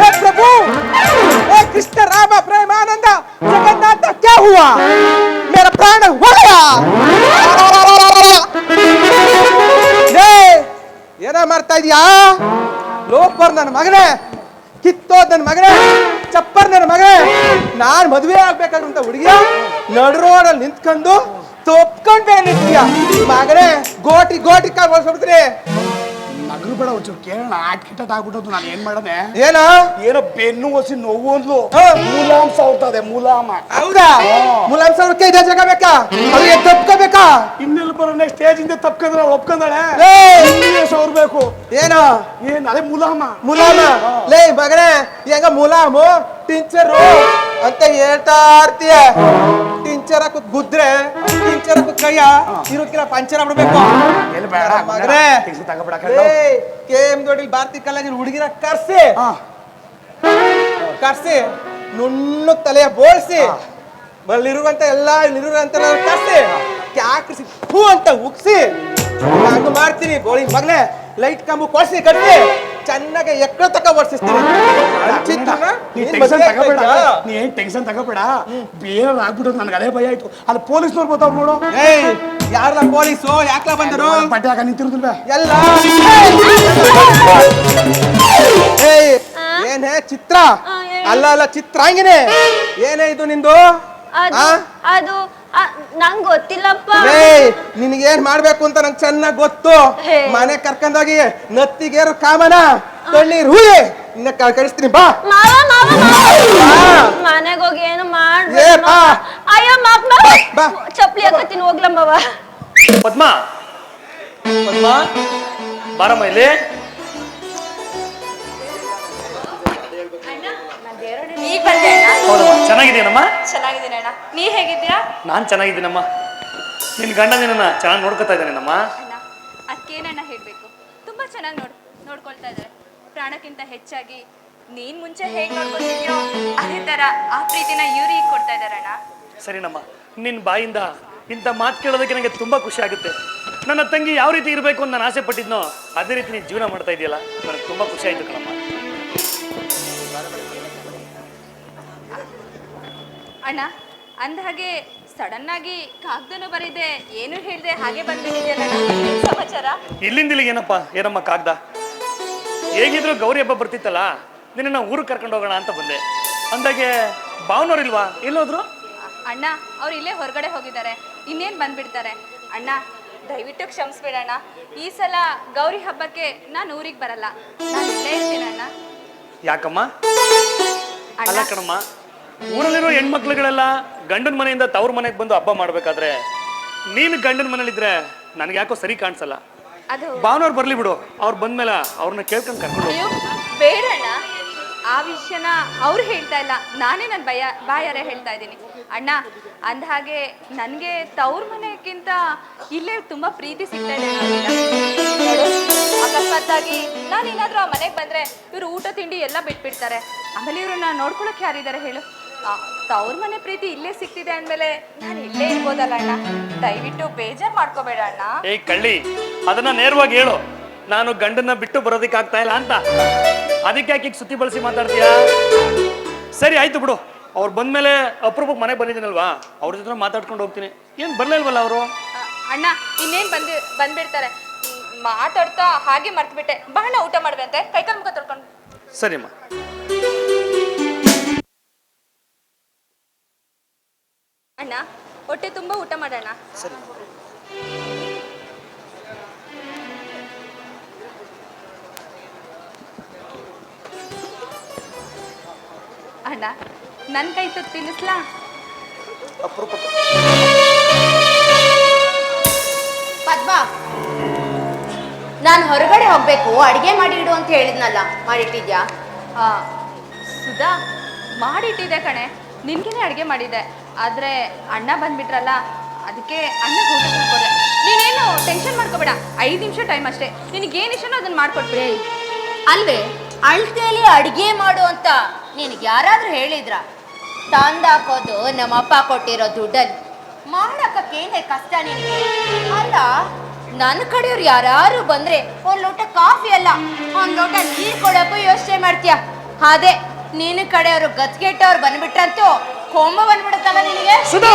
हे प्रभु, हे कृष्ण राम प्रेमानंद जगन्नाथ, क्या हुआ? मेरा प्राण हो गया. ಏನ ಮಾಡ್ತಾ ಇದೀಯಾ? ಲೋಪರ್ ನನ್ನ ಮಗನೇ, ಕಿತ್ತೋದ್ ನನ್ನ ಮಗನೇ, ಚಪ್ಪರ್ ನನ್ನ ಮಗನೇ. ನಾನ್ ಮದ್ವೆ ಆಗ್ಬೇಕಾದಂತ ಹುಡುಗಿಯ ನಡು ರೋಡಲ್ಲಿ ನಿಂತ್ಕೊಂಡು ತೊಪ್ಕೊಂಡ್ ನಿಂತೀಯ ಮಗನೇ. ಗೋಟಿ ಗೋಟಿ ಕಾಲ್ ಹೊಡ್ಸ್ಬಿಡ್ತೀನಿ. ನಗರು ಬೇಡ ಒಂಚೂರು ಕೇಳೋಣ. ಆಟ್ಕಿಟ್ಟ ಆಗ್ಬಿಟ್ಟದ್ದು. ನಾನು ಏನ್ ಮಾಡದೆ? ಏನೋ ಬೆನ್ನು ಹೊಸಿ ನೋವು ಅಂದ್ಲು. ಮೂಲಾಂಶ ಹೋಗ್ತದೆ. ಮೂಲಾಮ. ಹೌದಾ? ಮೂಲಾಂಶ ಕೈ ಜಾಗ ಬೇಕಾ? ಅವ್ರಿಗೆ ತಪ್ಕೋಬೇಕಾ? ಇನ್ನೆಲ್ಲ ಬರೋ ನೆಕ್ಸ್ಟ್ ಸ್ಟೇಜ್ ಇಂದ ತಪ್ಕೊಂಡ್ರೆ ಒಪ್ಕೊಂಡಾಳೆ. ಸೋರ್ಬೇಕು. ಏನೋ ಅದೇ ಮೂಲಾಮ. ಮುಲಾಮ ಲೇ ಮಗನೇ, ಹೆಂಗ ಮುಲಾಮು ಟಿಂಚರು ಅಂತ ಹೇಳ್ತಾ ಇರ್ತೀಯ. ಟಿಂಚರ್ ಹಾಕುದ್ ಗುದ್ರೆ, ಟಿಂಚರ್ ಹಾಕುದ್ ಕೈಯ ಇರೋಕ್ಕಿಲ್ಲ ಪಂಚರ್ ಆಗ್ಬಿಡ್ಬೇಕು ಮಗನೇ. KM ದೊಡ್ಡಿ ಭಾರತಿ ಕಾಲೇಜ್ ಹುಡುಗಿರ ಕರ್ಸಿ ನುಣ್ಣು ತಲೆಯ ಬೋಳ್ಸಿ ಮಲ್ಲಿರುವಂತ ಇಲ್ಲಿರುವಂತ ಕರ್ಸಿ ಕ್ಯಾಕ್ರಿಸಿ ಹೂ ಅಂತ ಉಗ್ಸಿ ಹಂಗ ಮಾಡ್ತೀನಿ. ಗೋಳಿ ಮಗನೇ ಲೈಟ್ ಕಂಬು ಕೊಡ್ಸಿ ಕಟ್ಟಿ ಚೆನ್ನಾಗಿ ಎಕ್ಕಡ ತಕ ಓಡಿಸ್ತೀನಿ. ನೀ ಏನ್ ಟೆನ್ಷನ್ ತಗೋಬೇಡ. ಬೇರೆ ಆಗ್ಬಿಟ್ಟು ನನ್ಗೆ ಅದೇ ಭಯ ಆಯ್ತು. ಅಲ್ಲಿ ಪೊಲೀಸ್ನವ್ರು ಬರ್ತಾವ್ ನೋಡು. ಯಾರಲ್ಲ ಪೊಲೀಸು? ಯಾಕಲ ಬಂದರು? ಬಟ್ಟೆ ಹಾಕ ನಿಂತಿರುದಿಲ್ಲ ಎಲ್ಲ. ಏನೇ ಚಿತ್ರ? ಅಲ್ಲ ಚಿತ್ರಾಂಗಿನೇ. ಏನೇ ಇದು ನಿಂದು? ಅದು ನಂಗ್ ಗೊತ್ತಿಲ್ಲಪ್ಪ. ನಿನಗೇನ್ ಮಾಡ್ಬೇಕು ಅಂತ ನಂಗೆ ಚೆನ್ನಾಗ್ ಗೊತ್ತು. ಮನೆ ಕರ್ಕೊಂಡೋಗಿ ನತ್ತಿಗೇರು ಕಾಮನ ತಣ್ಣೀರ್ ಹುಳಿ ಇನ್ನ ಕಳಿಸ್ತೀನಿ ಬಾ. ಮನೆಗೆ ಹೋಗಿ ಏನು ಮಾಡ್ಬೇಕು? ಅಯ್ಯೋ ಚಪ್ಲಿ ಹಾಕತ್ತೀನಿ ಹೋಗ್ಲಮ್ಮವ. ಪದ್ಮ ಬಾರಮ್ಮ ಇಲ್ಲಿ. ಚೆನ್ನಾಗಿದ್ದೀನಮ್ಮ. ಚೆನ್ನಾಗಿದ್ದೀನಿ ಅಣ್ಣ, ನೀ ಹೇಗಿದ್ಯಾ? ನಾನ್ ಚೆನ್ನಾಗಿದ್ದೀನಮ್ಮ. ನಿನ್ ಗಂಡ ನಿನ್ನ ಚೆನ್ನಾಗಿ ನೋಡ್ಕೊತಾ ಇದ್ದಾನಮ್ಮ. ಅದಕ್ಕೇನಣ್ಣ ಹೇಳ್ಬೇಕು, ತುಂಬಾ ಚೆನ್ನಾಗಿ ನೋಡ್ಕೊಳ್ತಾ ಇದ್ದಾರೆ. ಪ್ರಾಣಕ್ಕಿಂತ ಹೆಚ್ಚಾಗಿ ನೀನ್ ಮುಂಚೆ ಹೇಗ್ ನೋಡ್ಕೊತಿದ್ಯೋ ಅದೇ ತರ ಆ ಪ್ರೀತಿನ ಇವ್ರಿಗೆ ಕೊಡ್ತಾ ಇದಾರಣ್ಣ. ಸರಿನಮ್ಮ, ನಿನ್ ಬಾಯಿಂದ ಇಂಥ ಮಾತು ಕೇಳೋದಕ್ಕೆ ನನಗೆ ತುಂಬಾ ಖುಷಿ ಆಗುತ್ತೆ. ನನ್ನ ತಂಗಿ ಯಾವ ರೀತಿ ಇರಬೇಕು ಅಂತ ನಾನು ಆಸೆ ಪಟ್ಟಿದ್ನೋ ಅದೇ ರೀತಿ ನೀನು ಜೀವನ ಮಾಡ್ತಾ ಇದೆಯಲ್ಲ, ನನಗೆ ತುಂಬಾ ಖುಷಿ ಆಯ್ತು ಕಣಮ್ಮ. ಅಣ್ಣ ಅಂದ ಹಾಗೆ ಸಡನ್ ಆಗಿ ಕಾಗ್ದನು ಬರೀದೆ, ಏನು ಹೇಳ್ದೆ ಹಾಗೆ ಬಂದ್ಬಿಟ್ಟಿದೆಯಲ್ಲ, ಸಮಾಚಾರ? ಇಲ್ಲಿಂದ ಇಲ್ಲಿಗೆ ಏನಮ್ಮ ಕಾಗ್ದ? ಹೇಗಿದ್ರು ಗೌರಿ ಹಬ್ಬ ಬರ್ತಿತ್ತಲ್ಲ, ನಿನ್ನ ಊರಿಗೆ ಕರ್ಕೊಂಡು ಹೋಗೋಣ ಅಂತ ಬಂದೆ. ಅಂದಾಗೆ ಭಾವನವ್ರಿಲ್ವಾ? ಎಲ್ಲೋದ್ರು? ಅಣ್ಣ ಅವ್ರು ಇಲ್ಲೇ ಹೊರಗಡೆ ಹೋಗಿದ್ದಾರೆ, ಇನ್ನೇನ್ ಬಂದ್ಬಿಡ್ತಾರೆ. ಅಣ್ಣ ದಯವಿಟ್ಟು ಕ್ಷಮಿಸ್ಬೇಡಣ್ಣ, ಈ ಸಲ ಗೌರಿ ಹಬ್ಬಕ್ಕೆ ನಾನು ಊರಿಗೆ ಬರಲ್ಲ, ನಾನು ಇಲ್ಲೇ ಇರ್ತೀನಿ ಅಣ್ಣ. ಯಾಕಮ್ಮ? ಅಲ್ಲ ಕಣಮ್ಮ, ಊರಲ್ಲಿರೋ ಹೆಣ್ಮಕ್ಳುಗಳೆಲ್ಲ ಗಂಡನ ಮನೆಯಿಂದ ತವ್ರ ಮನೆಗೆ ಬಂದು ಹಬ್ಬ ಮಾಡ್ಬೇಕಾದ್ರೆ ನೀನು ಗಂಡನ ಮನೇಲಿದ್ರೆ ನನಗೆ ಯಾಕೋ ಸರಿ ಕಾಣಿಸಲ್ಲ. ಭಾವನವ್ರು ಬರ್ಲಿ ಬಿಡು, ಅವ್ರು ಬಂದ್ಮೇಲೆ ಅವ್ರನ್ನ ಕೇಳ್ಕೊಂಡು ಕರ್ಕೊಂಡು. ಅಯ್ಯೋ ಬೇಡಣ್ಣ, ಆ ವಿಷಯನ ಅವ್ರು ಹೇಳ್ತಾ ಇಲ್ಲ, ನಾನೇ ನನ್ನ ಬಾಯಾರೆ ಹೇಳ್ತಾ ಇದ್ದೀನಿ. ಅಣ್ಣ ಅಂದ ಹಾಗೆ ನನಗೆ ತವ್ರ ಮನೆಗಿಂತ ಇಲ್ಲೇ ತುಂಬಾ ಪ್ರೀತಿ ಸಿಗ್ತಾ ಇದೆ. ಅಕಸ್ಮಾತ್ತಾಗಿ ನಾನು ಏನಾದ್ರೂ ಆ ಮನೆಗೆ ಬಂದ್ರೆ ಇವರು ಊಟ ತಿಂಡಿ ಎಲ್ಲ ಬಿಟ್ಬಿಡ್ತಾರೆ. ಆಮೇಲೆ ಇವ್ರನ್ನ ನೋಡ್ಕೊಳಕ್ ಯಾರಿದ್ದಾರೆ ಹೇಳು? ತವ್ರ ಮನೆ ಪ್ರೀತಿ ಇಲ್ಲೇ ಸಿಗ್ತಿದೆ ಅಂದ್ಮೇಲೆ ನಾನು ಇಲ್ಲೇ ಇರ್ಬೋದಲ್ಲ ಅಣ್ಣ, ದಯವಿಟ್ಟು ಬೇಜಾರ್ ಮಾಡ್ಕೋಬೇಡ ಅಣ್ಣ. ಏಯ್ ಕಳ್ಳಿ, ಅದನ್ನ ನೇರವಾಗಿ ಹೇಳು, ನಾನು ಗಂಡನ್ನ ಬಿಟ್ಟು ಬರೋದಿಕ್ ಆಗ್ತಾ ಇಲ್ಲ ಅಂತ. ಅದಕ್ಕೆ ಯಾಕೆ ಸುತ್ತಿ ಬಳಸಿ ಮಾತಾಡ್ತೀಯಾ? ಸರಿ ಆಯ್ತು ಬಿಡು, ಅವ್ರು ಬಂದ್ಮೇಲೆ ಅಪರೂಪಕ್ಕೆ ಮನೆಗೆ ಬಂದಿದ್ದೀನಲ್ವಾ, ಅವ್ರ ಜೊತೆ ಮಾತಾಡ್ಕೊಂಡು ಹೋಗ್ತೀನಿ. ಏನ್ ಬರ್ಲಿಲ್ವಲ್ಲ ಅವರು? ಅಣ್ಣ ಇನ್ನೇನ್ ಬಂದ್ಬಿಡ್ತಾರೆ, ಮಾತಾಡ್ತಾ ಹಾಗೆ ಮರ್ತ್ಬಿಟ್ಟೆ. ಬಹಳ ಊಟ ಮಾಡ್ಬೇಕಂತೆ, ಕೈಕಾಲು ಮುಖ ತೊಳ್ಕೊಂಡು. ಸರಿಮ್ಮ. ಅಣ್ಣ ಹೊಟ್ಟೆ ತುಂಬಾ ಊಟ ಮಾಡೋಣ. ಸರಿ. ಅಣ್ಣ ನನ್ ಕೈ ತುತ್ತು ತಿನ್ನಿಸ್ಲಾ? ಪದ್ಮ, ನಾನು ಹೊರಗಡೆ ಹೋಗ್ಬೇಕು, ಅಡಿಗೆ ಮಾಡಿ ಇಡು ಅಂತ ಹೇಳಿದ್ನಲ್ಲ, ಮಾಡಿಟ್ಟಿದ್ಯಾ? ಸುಧಾ ಮಾಡಿಟ್ಟಿದೆ ಕಣೆ, ನಿನ್ಗೇನೆ ಅಡುಗೆ ಮಾಡಿದೆ. ಆದ್ರೆ ಅಣ್ಣ ಬಂದ್ಬಿಟ್ರಲ್ಲ, ಅದಕ್ಕೆ ಅಣ್ಣ ಊಟ ಕೊಟ್ಟೆ. ನೀನೇನು ಟೆನ್ಷನ್ ಮಾಡ್ಕೋಬೇಡ, 5 ನಿಮಿಷ ಟೈಮ್ ಅಷ್ಟೇ, ನಿನಗೇನು ಇಷ್ಟನೋ ಅದನ್ನ ಮಾಡ್ಕೊಡ್ಬೇಡಿ. ಅಲ್ವೇ ಅಳ್ತೆಯಲ್ಲಿ ಅಡಿಗೆ ಮಾಡು ಅಂತ ನಿನಗೆ ಯಾರಾದ್ರೂ ಹೇಳಿದ್ರ? ತಂದಾಕೋದು ನಮ್ಮಪ್ಪ ಕೊಟ್ಟಿರೋ ದುಡ್ಡಲ್ಲಿ ಮಾಡಕ್ಕೇನೆ ಕಷ್ಟ ನಿನಗೆ. ಅಲ್ಲ ನನ್ನ ಕಡೆಯವ್ರು ಯಾರು ಬಂದ್ರೆ ಒಂದ್ ಲೋಟ ಕಾಫಿ ಅಲ್ಲ ಒಂದ್ ಲೋಟ ನೀರ್ ಕೊಡಕ್ಕೂ ಯೋಚನೆ ಮಾಡ್ತೀಯ. ಅದೇ ನಿನ್ನ ಕಡೆಯವರು ಗತ್ಗೆಟ್ಟವ್ರು ಬಂದ್ಬಿಟ್ರಂತೂ ಕೊಂಬ ಬಂದ್ಬಿಡುತ್ತಲ್ಲ ನಿನಗೆ. ಸುಧಾ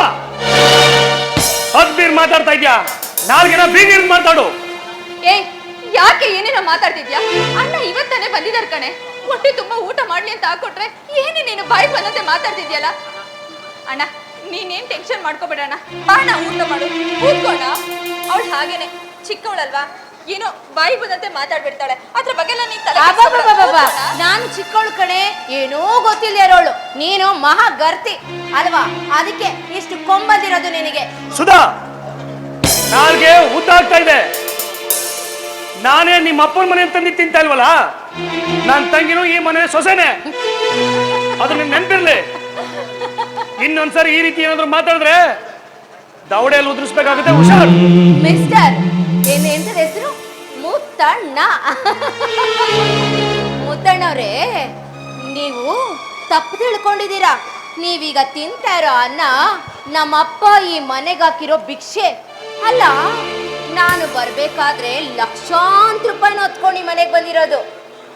ಅದ್ಬೀರ್ ಮಾತಾಡ್ತಾ ಇದ್ಯಾ? ನಾಲ್ಗೆನ ಬೀಗಿರ್ ಮಾತಾಡು. ಏಯ್ ಯಾಕೆ ಏನೇನೋ ಮಾತಾಡ್ತಿದ್ಯಾ? ಅಣ್ಣ ಇವತ್ತಾನೆ ಬಂದಿದಾರ ಕಣೆ. ಹೊಟ್ಟೆ ತುಂಬಾ ಊಟ ಮಾಡ್ಲಿ ಅಂತ ಹಾಕೊಟ್ರೆ ಏನೇ ನೀನು ಬಾಯಿ ಬಂದಂತೆ ಮಾತಾಡ್ತಿದ್ಯಲ್ಲ. ಅಣ್ಣ ನೀನೇನ್ ಟೆನ್ಷನ್ ಮಾಡ್ಕೋಬೇಡಣ್ಣ, ಬಾಣ ಊಟ ಮಾಡು, ಕೂತ್ಕೋಣ. ಅವಳು ಹಾಗೇನೆ ಚಿಕ್ಕವಳಲ್ವಾ, ಏನೋ ಬಾಯಿ ಬಂದಂತೆ ಮಾತಾಡ್ಬಿಡ್ತಾಳೆ. ಅದ್ರ ಬಗ್ಗೆ ಎಲ್ಲ ನೀನ್ ತಲೆ ಅಬ್ಬಬ್ಬಬ್ಬಬ್ಬ, ನಾನು ಚಿಕ್ಕವಳು ಕಣೆ, ಏನೋ ಗೊತ್ತಿಲ್ಲ ಇರೋಳು. ನೀನು ಮಹಾ ಗರ್ತಿ ಅಲ್ವಾ, ಅದಕ್ಕೆ ಇಷ್ಟು ಕೊಂಬಂದಿರೋದು ನಿನಗೆ. ಸುಧಾ ನಾಲ್ಗೆ ಊಟ ಆಗ್ತಾ ಇದೆ. ನಾನೇ ನಿಮ್ಮ ಅಪ್ಪನ ಮನೆ ತಂದು ತಿಂತಾ ಇಲ್ವಲ್ಲ, ನನ್ನ ತಂಗಿನೂ ಈ ಮನೆ ಸೊಸೆನೆ. ಅದು ನಿನ್ ನೆನ್ಪಿರ್ಲಿ. ಇನ್ನೊಂದ್ಸರಿ ಈ ರೀತಿ ಏನಾದ್ರು ಮಾತಾಡಿದ್ರೆ ದವಡೆಯಲ್ಲಿ ಉದುರಿಸ್ಬೇಕಾಗುತ್ತೆ, ಹುಷಾರ್. ಮಿಸ್ಟರ್ ಎಂತ ಹೆಸರು? ಮುತ್ತಣ್ಣ. ಮುತ್ತಣ್ಣವ್ರೇ, ನೀವು ತಪ್ಪು ತಿಳ್ಕೊಂಡಿದ್ದೀರಾ. ನೀವೀಗ ತಿಂತಾ ಇರೋ ಅನ್ನ ನಮ್ಮಪ್ಪ ಈ ಮನೆಗೆ ಹಾಕಿರೋ ಭಿಕ್ಷೆ ಅಲ್ಲ. ನಾನು ಬರ್ಬೇಕಾದ್ರೆ ಲಕ್ಷಾಂತರ ರೂಪಾಯಿನ ಹೊತ್ಕೊಂಡು ಈ ಮನೆಗೆ ಬಂದಿರೋದು.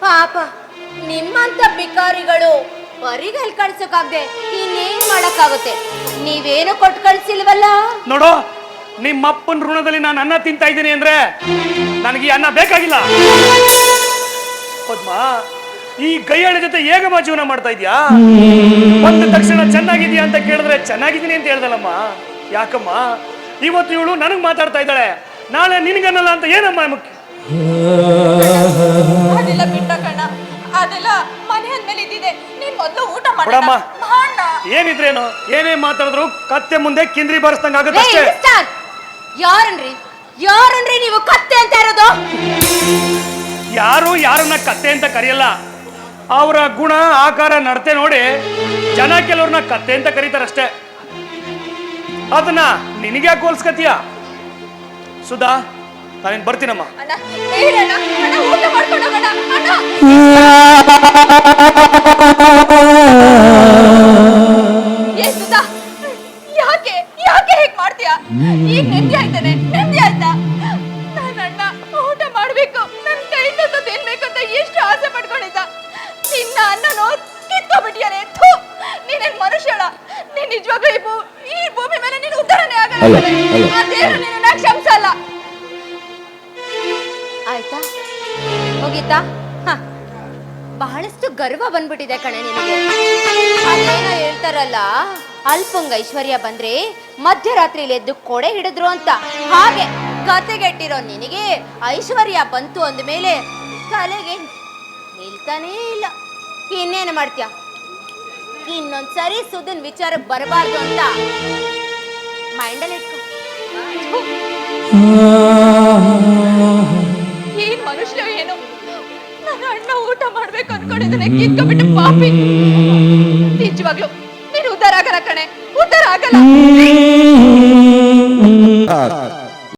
ಪಾಪ ನಿಮ್ಮಂತ ಬಿಕಾರಿಗಳು ಬರಿಗಲ್ ಕಳ್ಸೋಕಾಗ್ದೆ ಇನ್ನೇನ್ ಮಾಡಕ್ಕಾಗುತ್ತೆ? ನೀವೇನು ಕೊಟ್ಟು ಕಳ್ಸಿಲ್ವಲ್ಲ. ನೋಡು, ನಿಮ್ಮ ಅಪ್ಪನ ಋಣದಲ್ಲಿ ನಾನು ಅನ್ನ ತಿಂತಾ ಇದ್ದೀನಿ ಅಂದ್ರೆ ನನಗೆ ಈ ಅನ್ನ ಬೇಕಾಗಿಲ್ಲ. ಪದ್ಮ, ಈ ಗೈಯಾಳ ಜೊತೆ ಹೇಗಮ್ಮ ಜೀವನ ಮಾಡ್ತಾ ಇದ್ಯಾ? ಬಂದ ತಕ್ಷಣ ಚೆನ್ನಾಗಿದ್ಯಾ ಅಂತ ಕೇಳಿದ್ರೆ ಚೆನ್ನಾಗಿದ್ದೀನಿ ಅಂತ ಹೇಳ್ದಲ್ಲಮ್ಮ. ಯಾಕಮ್ಮ ಇವತ್ತು ಇವಳು ನನಗ್ ಮಾತಾಡ್ತಾ ಇದ್ದಾಳೆ, ನಾಳೆ ನಿನಗನ್ನಲ್ಲ ಅಂತ ಏನಮ್ಮ ಮುಖ್ಯ? ಅದೆಲ್ಲ ಬಿಟ್ಟ ಕಣ್ಣ, ಅದೆಲ್ಲ ಮನೆ ಅಂದ್ಮೇಲೆ ಇದ್ದಿದೆ. ನೀನ್ ಮೊದ್ಲು ಊಟ ಬಿಡಮ್ಮ. ಮಾಡೋಣ. ಏನಿದ್ರೇನು, ಏನೇ ಮಾತಾಡಿದ್ರು ಕತ್ತೆ ಮುಂದೆ ಕಿಂದ್ರಿ ಬಾರಿಸ್ದಂಗ ಆಗುತ್ತೆ ಅಷ್ಟೇ. ಯಾರನ್ರಿ ನೀವು ಕತ್ತೆ ಅಂತ ಇರೋದು? ಯಾರು ಯಾರನ್ನ ಕತ್ತೆ ಅಂತ ಕರೆಯಲ್ಲ. ಅವರ ಗುಣ ಆಕಾರ ನಡತೆ ನೋಡಿ ಜನ ಕೆಲವ್ರನ್ನ ಕತ್ತೆ ಅಂತ ಕರೀತಾರಷ್ಟೇ. ಅದನ್ನ ನಿನಗೆ ಯಾಕೆ ಹೋಲ್ಸ್ಕತೀಯ? ಸುಧಾ, ನಾನೇನ್ ಬರ್ತೀನಮ್ಮ. ಅಣ್ಣ ಬೇಡಣ್ಣ, ಅಣ್ಣ ಊಟ ಮಾಡ್ಕೊಂಡು ಹೋಗೋಣ. ಅಣ್ಣ ಏ ಸುಧಾ, ಯಾಕೆ ಯಾಕೆ ಹೇಗ್ ಮಾಡ್ತೀಯಾ? ಈಗ ನೆಮ್ಮದಿ ಆಯ್ತಾನೆ, ನೆಮ್ಮದಿ ಆಯ್ತಾ? ನನ್ನ ಅಣ್ಣ ಊಟ ಮಾಡ್ಬೇಕು, ನನ್ ಕೈ ತಂದು ತಿನ್ಬೇಕು ಅಂತ ಎಷ್ಟು ಆಸೆ ಪಡ್ಕೊಂಡಿದ್ದ. ನಿನ್ನ ಅನ್ನನೋ ಕಿತ್ಕೊಬಿಟ್ಟಿಯಾನೆ. ನೀನೇನ್ ಮನುಷ್ಯಳ? ನೀನ್ ನಿಜವಾಗ್ಲೂ ಈ ಭೂಮಿ ಮೇಲೆ ನೀನು ಉದ್ಧಾರನೇ ಆಗಲ್ಲ. ಆ ದೇವರು ನಿನ್ನ ಕ್ಷಮಿಸಲ್ಲ. ಆಯ್ತಾ, ಹೋಗಿತ್ತಾ? ಬಹಳಷ್ಟು ಗರ್ವ ಬಂದ್ಬಿಟ್ಟಿದೆ ಕಣೆ ನಿನಗೆ. ಅದೇನೋ ಹೇಳ್ತಾರಲ್ಲ, ಅಲ್ಪಂಗ ಐಶ್ವರ್ಯ ಬಂದ್ರೆ ಮಧ್ಯರಾತ್ರಿಲಿ ಎದ್ದು ಕೊಡೆ ಹಿಡಿದ್ರು ಅಂತ. ಹಾಗೆ ಕತೆಗೆಟ್ಟಿರೋ ನಿನಗೆ ಐಶ್ವರ್ಯ ಬಂತು ಅಂದ್ಮೇಲೆ ತಲೆಗೆ ನಿಲ್ತಾನೇ ಇಲ್ಲ. ಇನ್ನೇನು ಮಾಡ್ತೀಯ? ಇನ್ನೊಂದ್ಸರಿ ಸುಧನ್ ವಿಚಾರಕ್ಕೆ ಬರಬಾರ್ದು ಅಂತ ಮೈಂಡಲ್ಲಿ ಇಟ್ಕೊ. ಏನ್ ಮನುಷ್ಯ ಏನು? ನನ್ನ ಅಣ್ಣ ಊಟ ಮಾಡ್ಬೇಕು ಅನ್ಕೊಂಡಿದ್ದಾನೆ, ಕಿತ್ಕೊಬಿಟ್ಟು ಪಾಪಿ. ನಿಜವಾಗ್ಲು ನೀನು ಉದ್ಧಾರ ಆಗಲ್ಲ ಕಣೆ, ಉದ್ಧಾರ ಆಗಲ್ಲ.